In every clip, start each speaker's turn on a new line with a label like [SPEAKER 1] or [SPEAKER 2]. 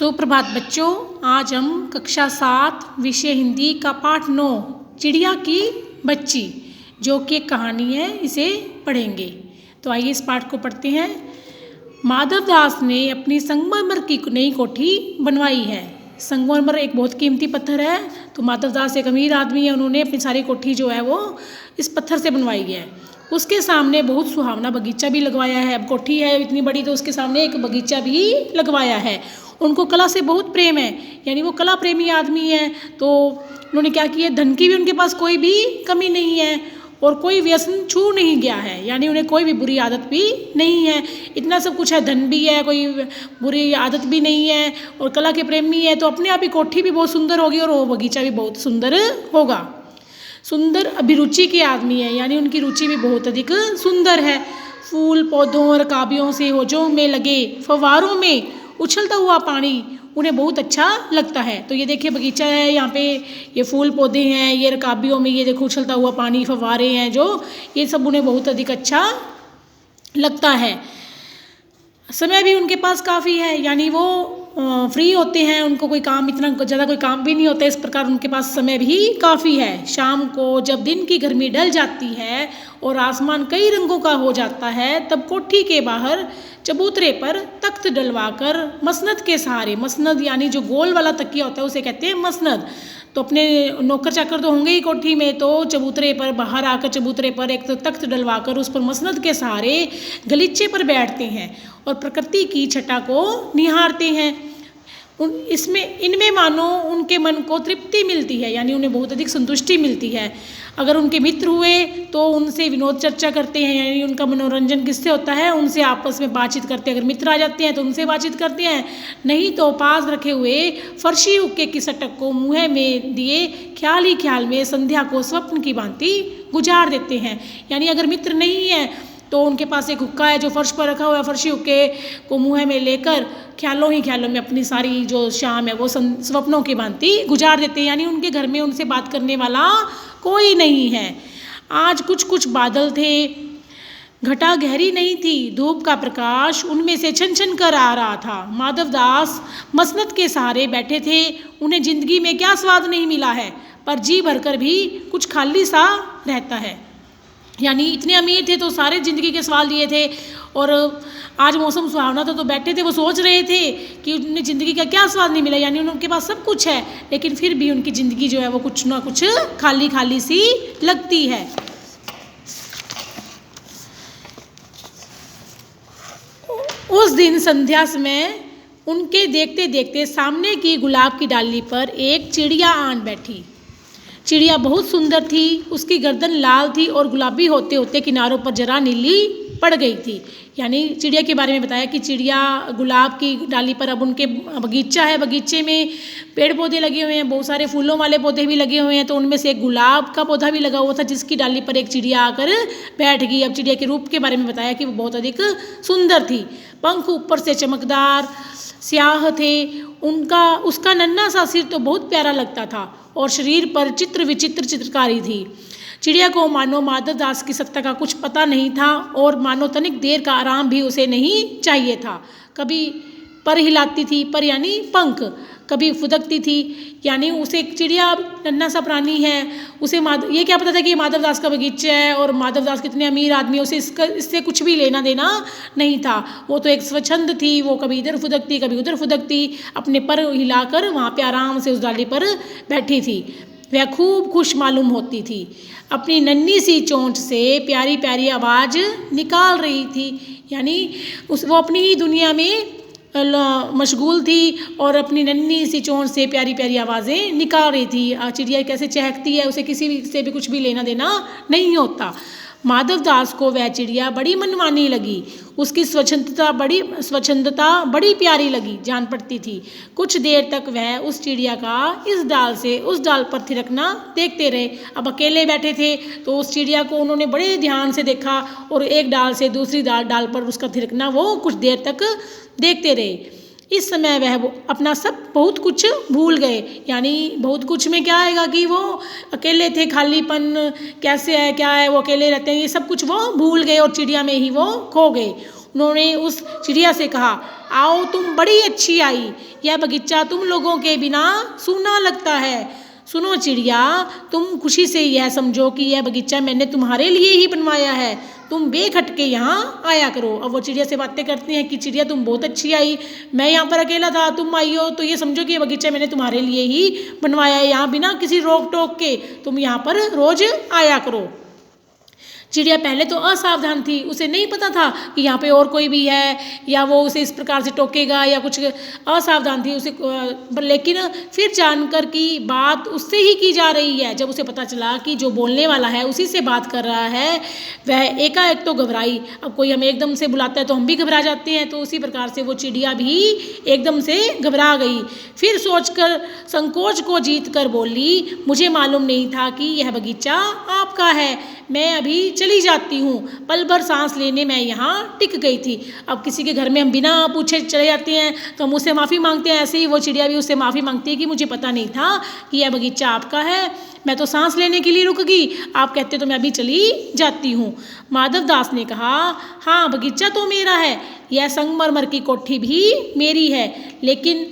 [SPEAKER 1] सुप्रभात बच्चों, आज हम कक्षा 7 विषय हिंदी का पाठ 9 चिड़िया की बच्ची जो कि एक कहानी है, इसे पढ़ेंगे। तो आइए इस पाठ को पढ़ते हैं। माधव दास ने अपनी संगमरमर की नई कोठी बनवाई है। संगमरमर एक बहुत कीमती पत्थर है, तो माधव दास एक अमीर आदमी है, उन्होंने अपनी सारी कोठी जो है वो इस पत्थर से बनवाई है। उसके सामने बहुत सुहावना बगीचा भी लगवाया है। अब कोठी है इतनी बड़ी, तो उसके सामने एक बगीचा भी लगवाया है। उनको कला से बहुत प्रेम है, यानी वो कला प्रेमी आदमी है। तो उन्होंने क्या किया, धन की भी उनके पास कोई भी कमी नहीं है और कोई व्यसन छू नहीं गया है, यानी उन्हें कोई भी बुरी आदत भी नहीं है। इतना सब कुछ है, धन भी है, कोई बुरी आदत भी नहीं है और कला के प्रेमी है, तो अपने आप ही कोठी भी बहुत सुंदर होगी और वो बगीचा भी बहुत सुंदर होगा। सुंदर अभिरुचि के आदमी है, यानी उनकी रुचि भी बहुत अधिक सुंदर है। फूल पौधों और काव्यों से होजों में लगे फव्वारों में उछलता हुआ पानी उन्हें बहुत अच्छा लगता है। तो ये देखिए बगीचा है, यहाँ पे ये फूल पौधे हैं, ये रकाबियों में ये देखो उछलता हुआ पानी, फव्वारे हैं जो, ये सब उन्हें बहुत अधिक अच्छा लगता है। समय भी उनके पास काफ़ी है, यानी वो फ्री होते हैं, उनको कोई काम इतना ज़्यादा कोई काम भी नहीं होता, इस प्रकार उनके पास समय भी काफ़ी है। शाम को जब दिन की गर्मी ढल जाती है और आसमान कई रंगों का हो जाता है, तब कोठी के बाहर चबूतरे पर तख्त डलवाकर मसनद के सहारे, मसनद यानी जो गोल वाला तकिया होता है उसे कहते हैं मसनद। तो अपने नौकर चाकर तो होंगे ही कोठी में, तो चबूतरे पर बाहर आकर चबूतरे पर एक तो तख्त डलवाकर उस पर मसनद के सहारे गलीचे पर बैठते हैं और प्रकृति की छटा को निहारते हैं। इनमें मानो उनके मन को तृप्ति मिलती है, यानी उन्हें बहुत अधिक संतुष्टि मिलती है। अगर उनके मित्र हुए तो उनसे विनोद चर्चा करते हैं, यानी उनका मनोरंजन किससे होता है, उनसे आपस में बातचीत करते हैं। अगर मित्र आ जाते हैं तो उनसे बातचीत करते हैं, नहीं तो पास रखे हुए फर्शी हुक्के की सटक को मुँह में दिए ख्याल ही ख्याल में संध्या को स्वप्न की भांति गुजार देते हैं। यानी अगर मित्र नहीं है तो उनके पास एक हुक्का है जो फर्श पर रखा हुआ है, फर्शी हुक्के को मुँह में लेकर ख्यालों ही ख्यालों में अपनी सारी जो शाम है वो स्वप्नों की भांति गुजार देते हैं, यानी उनके घर में उनसे बात करने वाला कोई नहीं है। आज कुछ कुछ बादल थे, घटा गहरी नहीं थी, धूप का प्रकाश उनमें से छन छन कर आ रहा था। माधव दास मसनद के सहारे बैठे थे। उन्हें जिंदगी में क्या स्वाद नहीं मिला है, पर जी भरकर भी कुछ खाली सा रहता है। यानी इतने अमीर थे तो सारे ज़िंदगी के सवाल लिए थे, और आज मौसम सुहावना था तो बैठे थे, वो सोच रहे थे कि उन्हें ज़िंदगी का क्या स्वाद नहीं मिला। यानी उनके पास सब कुछ है, लेकिन फिर भी उनकी ज़िंदगी जो है वो कुछ ना कुछ खाली खाली सी लगती है। उस दिन संध्या समय उनके देखते देखते सामने की गुलाब की डाली पर एक चिड़िया आन बैठी। चिड़िया बहुत सुंदर थी, उसकी गर्दन लाल थी और गुलाबी होते होते किनारों पर जरा नीली पड़ गई थी। यानी चिड़िया के बारे में बताया कि चिड़िया गुलाब की डाली पर, अब उनके बगीचा है, बगीचे में पेड़ पौधे लगे हुए हैं, बहुत सारे फूलों वाले पौधे भी लगे हुए हैं, तो उनमें से एक गुलाब का पौधा भी लगा हुआ था जिसकी डाली पर एक चिड़िया आकर बैठ गई। अब चिड़िया के रूप के बारे में बताया कि वो बहुत अधिक सुंदर थी, पंख ऊपर से चमकदार स्याह थे, उसका नन्हा सा सिर तो बहुत प्यारा लगता था और शरीर पर चित्र विचित्र चित्रकारी थी। चिड़िया को मानो माधव दास की सत्ता का कुछ पता नहीं था और मानो तनिक देर का आराम भी उसे नहीं चाहिए था। कभी पर हिलाती थी, पर यानी पंख, कभी फुदकती थी, यानी उसे चिड़िया नन्हा सा प्राणी है, उसे ये क्या पता था कि ये माधव दास का बगीचा है और माधव दास कितने अमीर आदमी है, उसे इससे कुछ भी लेना देना नहीं था। वो तो एक स्वच्छंद थी, वो कभी इधर फुदकती कभी उधर फुदकती, अपने पर हिलाकर वहाँ पे आराम से उस डाली पर बैठी थी। वह खूब खुश मालूम होती थी, अपनी नन्ही सी चोंच से प्यारी प्यारी आवाज़ निकाल रही थी, यानी वो अपनी ही दुनिया में मशगूल थी और अपनी नन्ही सी चोंच से प्यारी प्यारी आवाज़ें निकाल रही थी। चिड़िया कैसे चहकती है, उसे किसी से भी कुछ भी लेना देना नहीं होता। माधव दास को वह चिड़िया बड़ी मनमानी लगी, उसकी स्वच्छंदता बड़ी प्यारी लगी जान पड़ती थी। कुछ देर तक वह उस चिड़िया का इस डाल से उस डाल पर थिरकना देखते रहे। अब अकेले बैठे थे तो उस चिड़िया को उन्होंने बड़े ध्यान से देखा और एक डाल से दूसरी डाल पर उसका थिरकना वो कुछ देर तक देखते रहे। इस समय वह अपना सब बहुत कुछ भूल गए, यानी बहुत कुछ में क्या आएगा कि वो अकेले थे, खालीपन कैसे है क्या है, वो अकेले रहते हैं, ये सब कुछ वो भूल गए और चिड़िया में ही वो खो गए। उन्होंने उस चिड़िया से कहा, आओ तुम बड़ी अच्छी आई, यह बगीचा तुम लोगों के बिना सूना लगता है। सुनो चिड़िया, तुम खुशी से यह समझो कि यह बगीचा मैंने तुम्हारे लिए ही बनवाया है, तुम बेखटके यहाँ आया करो। अब वो चिड़िया से बातें करती हैं कि चिड़िया तुम बहुत अच्छी आई, मैं यहाँ पर अकेला था, तुम आई हो तो ये समझो कि ये बगीचा मैंने तुम्हारे लिए ही बनवाया है, यहाँ बिना किसी रोक टोक के तुम यहाँ पर रोज आया करो। चिड़िया पहले तो असावधान थी, उसे नहीं पता था कि यहाँ पे और कोई भी है या वो उसे इस प्रकार से टोकेगा या कुछ, असावधान थी उसे। लेकिन फिर जानकर कि बात उससे ही की जा रही है, जब उसे पता चला कि जो बोलने वाला है उसी से बात कर रहा है, वह एकाएक तो घबराई। अब कोई हमें एकदम से बुलाता है तो हम भी घबरा जाते हैं, तो उसी प्रकार से वो चिड़िया भी एकदम से घबरा गई। फिर सोचकर संकोच को जीत कर बोली, मुझे मालूम नहीं था कि यह बगीचा आपका है, मैं अभी चली जाती हूँ। पल भर सांस लेने मैं यहाँ टिक गई थी। अब किसी के घर में हम बिना पूछे चले जाते हैं तो हम उससे माफ़ी मांगते हैं, ऐसे ही वो चिड़िया भी उससे माफ़ी मांगती है कि मुझे पता नहीं था कि यह बगीचा आपका है, मैं तो सांस लेने के लिए रुक गई, आप कहते तो मैं अभी चली जाती हूँ। माधव दास ने कहा, हाँ बगीचा तो मेरा है, यह संगमरमर की कोठी भी मेरी है, लेकिन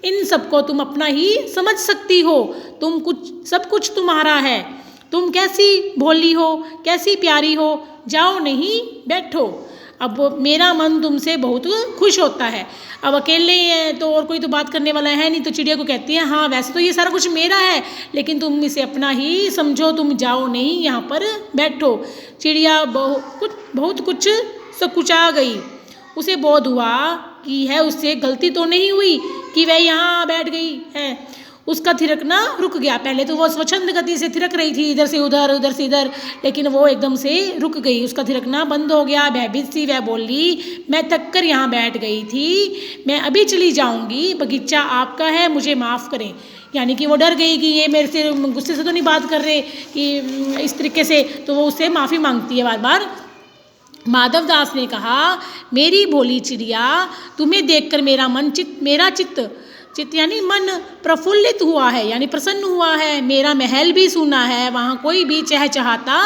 [SPEAKER 1] इन सबको तुम अपना ही समझ सकती हो, सब कुछ तुम्हारा है, तुम कैसी भोली हो, कैसी प्यारी हो, जाओ नहीं बैठो। अब मेरा मन तुमसे बहुत खुश होता है। अब अकेले हैं तो और कोई तो बात करने वाला है नहीं, तो चिड़िया को कहती है, हाँ वैसे तो ये सारा कुछ मेरा है, लेकिन तुम इसे अपना ही समझो, तुम जाओ नहीं, यहाँ पर बैठो। चिड़िया बहुत कुछ सकुचा गई। उसे बोध हुआ कि है उससे गलती तो नहीं हुई कि वह यहाँ बैठ गई है। उसका थिरकना रुक गया। पहले तो वो स्वच्छंद गति से थिरक रही थी, इधर से उधर, लेकिन वो एकदम से रुक गई, उसका थिरकना बंद हो गया। भयभीत सी वह बोली, मैं थक कर यहाँ बैठ गई थी, मैं अभी चली जाऊँगी, बगीचा आपका है, मुझे माफ़ करें। यानी कि वो डर गई कि ये मेरे से गुस्से से तो नहीं बात कर रहे कि इस तरीके से, तो वो उससे माफ़ी मांगती है बार बार। माधव दास ने कहा, मेरी भोली चिड़िया, तुम्हें देखकर मेरा चित्त यानी मन प्रफुल्लित हुआ है, यानी प्रसन्न हुआ है। मेरा महल भी सुना है, वहाँ कोई भी चहचहाता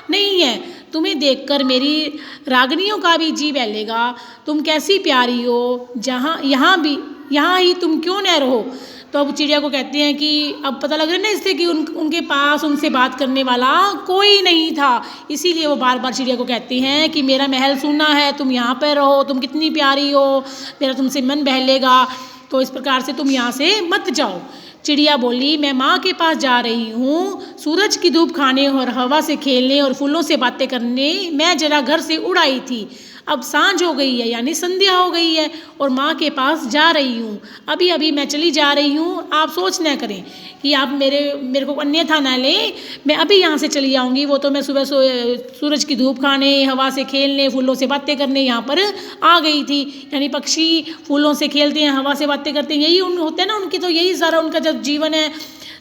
[SPEAKER 1] नहीं है। तुम्हें देखकर मेरी रागनियों का भी जी बहलेगा। तुम कैसी प्यारी हो, यहाँ ही तुम क्यों न रहो। तो अब चिड़िया को कहते हैं कि अब पता लग रहा है ना इससे कि उनके पास उनसे बात करने वाला कोई नहीं था, इसीलिए वो बार बार चिड़िया को कहते हैं कि मेरा महल सुना है, तुम यहाँ पर रहो, तुम कितनी प्यारी हो, मेरा तुमसे मन बहलेगा, तो इस प्रकार से तुम यहाँ से मत जाओ। चिड़िया बोली, मैं माँ के पास जा रही हूँ, सूरज की धूप खाने और हवा से खेलने और फूलों से बातें करने मैं जरा घर से उड़ आई थी। अब सांझ हो गई है, यानी संध्या हो गई है, और माँ के पास जा रही हूँ, अभी अभी मैं चली जा रही हूँ। आप सोच न करें कि आप मेरे को अन्यथा ना लें, मैं अभी यहाँ से चली आऊँगी। वो तो मैं सुबह सूरज की धूप खाने, हवा से खेलने, फूलों से बातें करने यहाँ पर आ गई थी। यानी पक्षी फूलों से खेलते हैं, हवा से बातें करते हैं, यही होते हैं ना उनकी, तो यही सारा उनका जब जीवन है।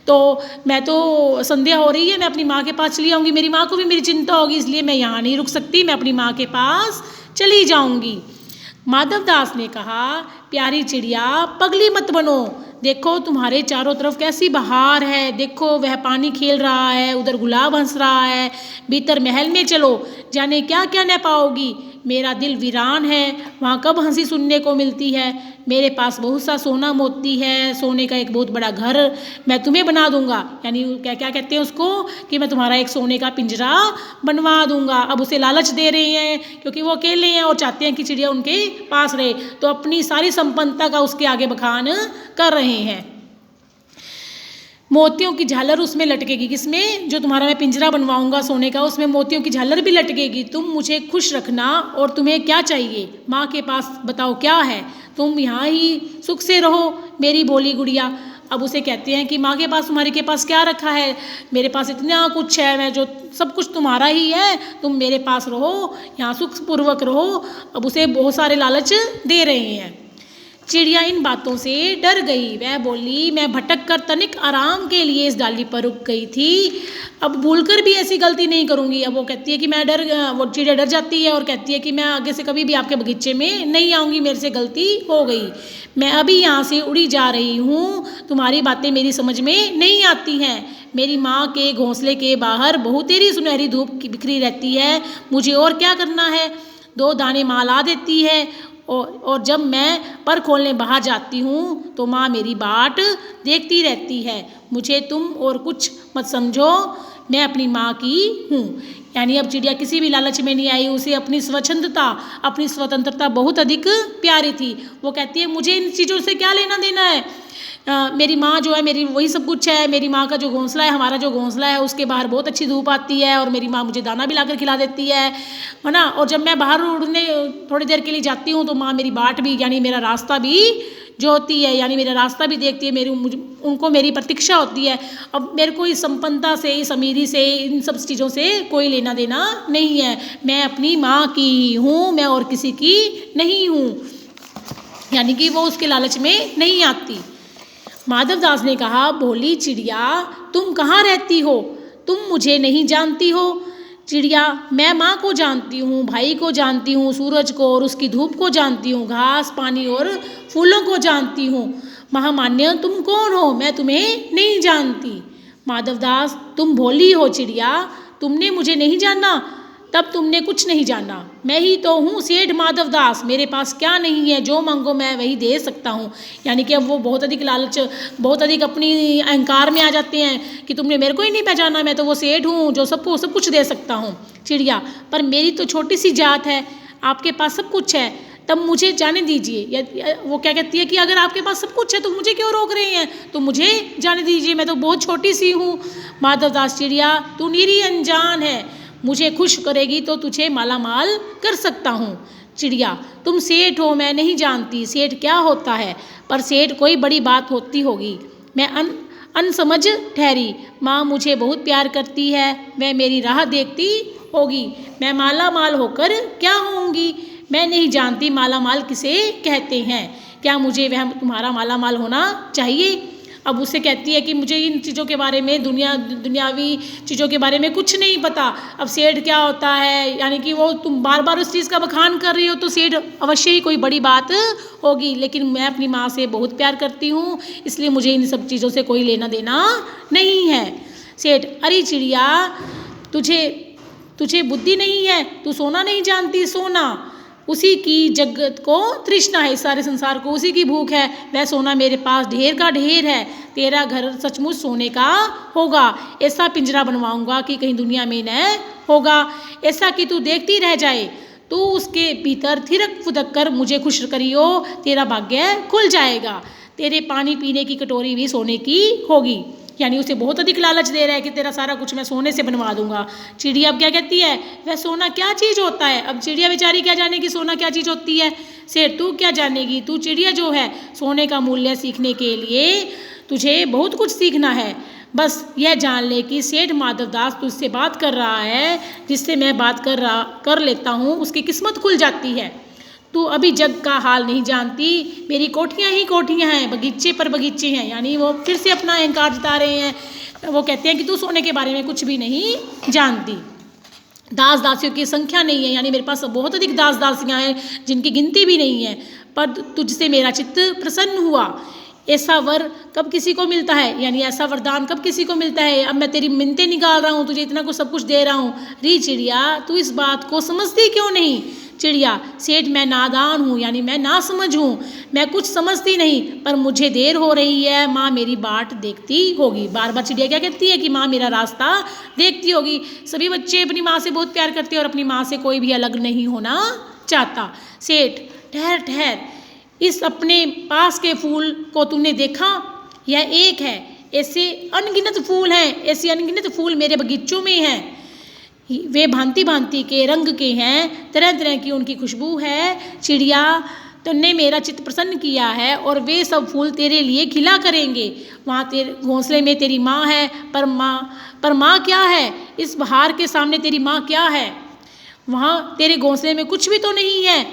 [SPEAKER 1] तो मैं तो संध्या हो रही है, मैं अपनी माँ के पास चली आऊँगी, मेरी माँ को भी मेरी चिंता होगी, इसलिए मैं यहाँ नहीं रुक सकती, मैं अपनी माँ के पास चली जाऊँगी। माधव दास ने कहा, प्यारी चिड़िया, पगली मत बनो, देखो तुम्हारे चारों तरफ कैसी बहार है, देखो वह पानी खेल रहा है, उधर गुलाब हंस रहा है, भीतर महल में चलो, जाने क्या क्या न पाओगी। मेरा दिल वीरान है, वहाँ कब हंसी सुनने को मिलती है। मेरे पास बहुत सा सोना मोती है, सोने का एक बहुत बड़ा घर मैं तुम्हें बना दूंगा। यानी क्या क्या कहते हैं उसको कि मैं तुम्हारा एक सोने का पिंजरा बनवा दूंगा। अब उसे लालच दे रहे हैं क्योंकि वो अकेले हैं और चाहते हैं कि चिड़िया उनके पास रहे, तो अपनी सारी संपन्नता का उसके आगे बखान कर रहे हैं। मोतियों की झालर उसमें लटकेगी, किसमें, जो तुम्हारा मैं पिंजरा बनवाऊंगा सोने का, उसमें मोतियों की झालर भी लटकेगी। तुम मुझे खुश रखना, और तुम्हें क्या चाहिए, माँ के पास बताओ क्या है, तुम यहाँ ही सुख से रहो मेरी भोली गुड़िया। अब उसे कहते हैं कि माँ के पास तुम्हारे के पास क्या रखा है, मेरे पास इतना कुछ है, मैं जो सब कुछ तुम्हारा ही है, तुम मेरे पास रहो, यहाँ सुखपूर्वक रहो। अब उसे बहुत सारे लालच दे रहे हैं। चिड़िया इन बातों से डर गई। वह बोली, मैं भटक कर तनिक आराम के लिए इस डाली पर रुक गई थी, अब भूलकर भी ऐसी गलती नहीं करूँगी। अब वो कहती है कि वो चिड़िया डर जाती है और कहती है कि मैं आगे से कभी भी आपके बगीचे में नहीं आऊँगी, मेरे से गलती हो गई, मैं अभी यहाँ से उड़ी जा रही हूँ, तुम्हारी बातें मेरी समझ में नहीं आती हैं। मेरी माँ के घोंसले के बाहर बहुत तेरी सुनहरी धूप बिखरी रहती है, मुझे और क्या करना है। 2 दाने माँ ला देती है और जब मैं पर खोलने बाहर जाती हूँ तो माँ मेरी बाट देखती रहती है। मुझे तुम और कुछ मत समझो, मैं अपनी माँ की हूँ। यानी अब चिड़िया किसी भी लालच में नहीं आई, उसे अपनी अपनी स्वतंत्रता बहुत अधिक प्यारी थी। वो कहती है मुझे इन चीज़ों से क्या लेना देना है, मेरी माँ जो है मेरी वही सब कुछ है। मेरी माँ का जो घोंसला है, हमारा जो घोंसला है उसके बाहर बहुत अच्छी धूप आती है और मेरी माँ मुझे दाना भी लाकर खिला देती है ना। और जब मैं बाहर उड़ने थोड़ी देर के लिए जाती हूँ तो माँ मेरी बाट भी यानी मेरा रास्ता भी जो होती है, यानी मेरा रास्ता भी देखती है, उनको मेरी प्रतीक्षा होती है। अब मेरे को इस संपन्नता से, इस अमीरी से, इन सब चीज़ों से कोई लेना देना नहीं है। मैं अपनी माँ की ही हूँ, मैं और किसी की नहीं हूँ। यानी कि वो उसके लालच में नहीं आती। माधवदास ने कहा, बोली चिड़िया तुम कहाँ रहती हो, तुम मुझे नहीं जानती हो। चिड़िया, मैं माँ को जानती हूँ, भाई को जानती हूँ, सूरज को और उसकी धूप को जानती हूँ, घास पानी और फूलों को जानती हूँ। महामान्य तुम कौन हो, मैं तुम्हें नहीं जानती। माधवदास, तुम भोली हो चिड़िया, तुमने मुझे नहीं जाना, तब तुमने कुछ नहीं जाना। मैं ही तो हूँ सेठ माधवदास, मेरे पास क्या नहीं है, जो मांगो मैं वही दे सकता हूँ। यानी कि अब वो बहुत अधिक लालच, बहुत अधिक अपनी अहंकार में आ जाते हैं कि तुमने मेरे को ही नहीं पहचाना, मैं तो वो सेठ हूँ जो सबको सब कुछ दे सकता हूँ। चिड़िया, पर मेरी तो छोटी सी जात है, आपके पास सब कुछ है, तब मुझे जाने दीजिए। वो क्या कहती है कि अगर आपके पास सब कुछ है तो मुझे क्यों रोक रहे हैं, तो मुझे जाने दीजिए, मैं तो बहुत छोटी सी हूँ। माधवदास, चिड़िया तू निरी अनजान है, मुझे खुश करेगी तो तुझे माला माल कर सकता हूँ। चिड़िया, तुम सेठ हो, मैं नहीं जानती सेठ क्या होता है, पर सेठ कोई बड़ी बात होती होगी। मैं अनसमझ ठहरी, माँ मुझे बहुत प्यार करती है, वह मेरी राह देखती होगी, मैं माला माल होकर क्या होऊंगी। मैं नहीं जानती माला माल किसे कहते हैं, क्या मुझे वह तुम्हारा माला माल होना चाहिए। अब उससे कहती है कि मुझे इन चीज़ों के बारे में, दुनियावी चीज़ों के बारे में कुछ नहीं पता। अब सेठ क्या होता है, यानी कि वो तुम बार बार उस चीज़ का बखान कर रही हो तो सेठ अवश्य ही कोई बड़ी बात होगी, लेकिन मैं अपनी माँ से बहुत प्यार करती हूँ, इसलिए मुझे इन सब चीज़ों से कोई लेना देना नहीं है। सेठ, अरे चिड़िया तुझे बुद्धि नहीं है, तू सोना नहीं जानती, सोना उसी की जगत को तृष्णा है, सारे संसार को उसी की भूख है, वह सोना मेरे पास ढेर का ढेर है, तेरा घर सचमुच सोने का होगा, ऐसा पिंजरा बनवाऊंगा कि कहीं दुनिया में न होगा, ऐसा कि तू देखती रह जाए, तू उसके भीतर थिरक फुदक कर मुझे खुश करियो, तेरा भाग्य खुल जाएगा, तेरे पानी पीने की कटोरी भी सोने की होगी। यानी उसे बहुत अधिक लालच दे रहा है कि तेरा सारा कुछ मैं सोने से बनवा दूंगा। चिड़िया अब क्या कहती है, वह सोना क्या चीज़ होता है। अब चिड़िया बेचारी क्या जानेगी सोना क्या चीज़ होती है। सेठ, तू क्या जानेगी, तू चिड़िया जो है, सोने का मूल्य सीखने के लिए तुझे बहुत कुछ सीखना है। बस यह जान ले कि सेठ माधवदास तुझसे बात कर रहा है, जिससे मैं बात कर लेता हूँ उसकी किस्मत खुल जाती है। तू अभी जग का हाल नहीं जानती, मेरी कोठियाँ ही कोठियाँ हैं, बगीचे पर बगीचे हैं। यानी वो फिर से अपना अहंकार जता रहे हैं। वो कहते हैं कि तू सोने के बारे में कुछ भी नहीं जानती। दास दासियों की संख्या नहीं है, यानी मेरे पास बहुत अधिक दास दासियाँ हैं जिनकी गिनती भी नहीं है, पर तुझसे मेरा चित्त प्रसन्न हुआ। ऐसा वर कब किसी को मिलता है, यानी ऐसा वरदान कब किसी को मिलता है। अब मैं तेरी मिन्नतें निकाल रहा हूँ, तुझे इतना कुछ सब कुछ दे रहा हूँ। री चिड़िया, तू इस बात को समझती क्यों नहीं। चिड़िया, सेठ मैं नादान हूँ, यानी मैं ना समझ हूँ, मैं कुछ समझती नहीं, पर मुझे देर हो रही है, माँ मेरी बाट देखती होगी। बार बार चिड़िया क्या कहती है कि माँ मेरा रास्ता देखती होगी। सभी बच्चे अपनी माँ से बहुत प्यार करते हैं और अपनी माँ से कोई भी अलग नहीं होना चाहता। सेठ, ठहर ठहर, इस अपने पास के फूल को तूने देखा, यह एक है, ऐसे अनगिनत फूल हैं, ऐसे अनगिनत फूल मेरे बगीचों में हैं, वे भांति भांति के रंग के हैं, तरह तरह की उनकी खुशबू है। चिड़िया, तुमने मेरा चित्त प्रसन्न किया है और वे सब फूल तेरे लिए खिला करेंगे। वहाँ तेरे घोंसले में तेरी माँ है, पर माँ क्या है, इस बहार के सामने तेरी माँ क्या है। वहाँ तेरे घोंसले में कुछ भी तो नहीं है,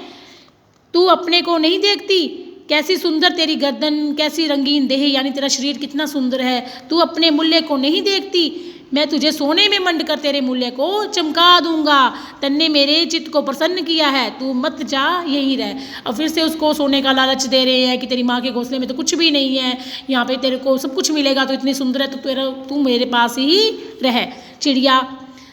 [SPEAKER 1] तू अपने को नहीं देखती, कैसी सुंदर तेरी गर्दन, कैसी रंगीन देह, यानी तेरा शरीर कितना सुंदर है। तू अपने मूल्य को नहीं देखती, मैं तुझे सोने में मंड कर तेरे मूल्य को चमका दूंगा। तन्ने मेरे चित्त को प्रसन्न किया है, तू मत जा, यहीं रह। अब फिर से उसको सोने का लालच दे रहे हैं कि तेरी माँ के घोंसले में तो कुछ भी नहीं है, यहाँ पे तेरे को सब कुछ मिलेगा, तो इतनी सुंदर है तो तू मेरे पास ही रह। चिड़िया,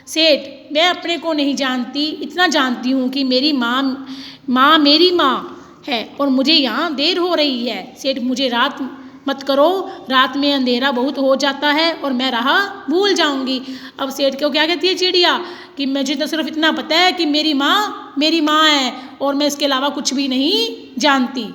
[SPEAKER 1] सेठ मैं अपने को नहीं जानती, इतना जानती हूँ कि मेरी माँ मेरी माँ है और मुझे यहाँ देर हो रही है। सेठ मुझे रात मत करो, रात में अंधेरा बहुत हो जाता है और मैं राह भूल जाऊंगी। अब सेठ को क्या कहती है चिड़िया कि मुझे तो सिर्फ इतना पता है कि मेरी माँ है और मैं इसके अलावा कुछ भी नहीं जानती।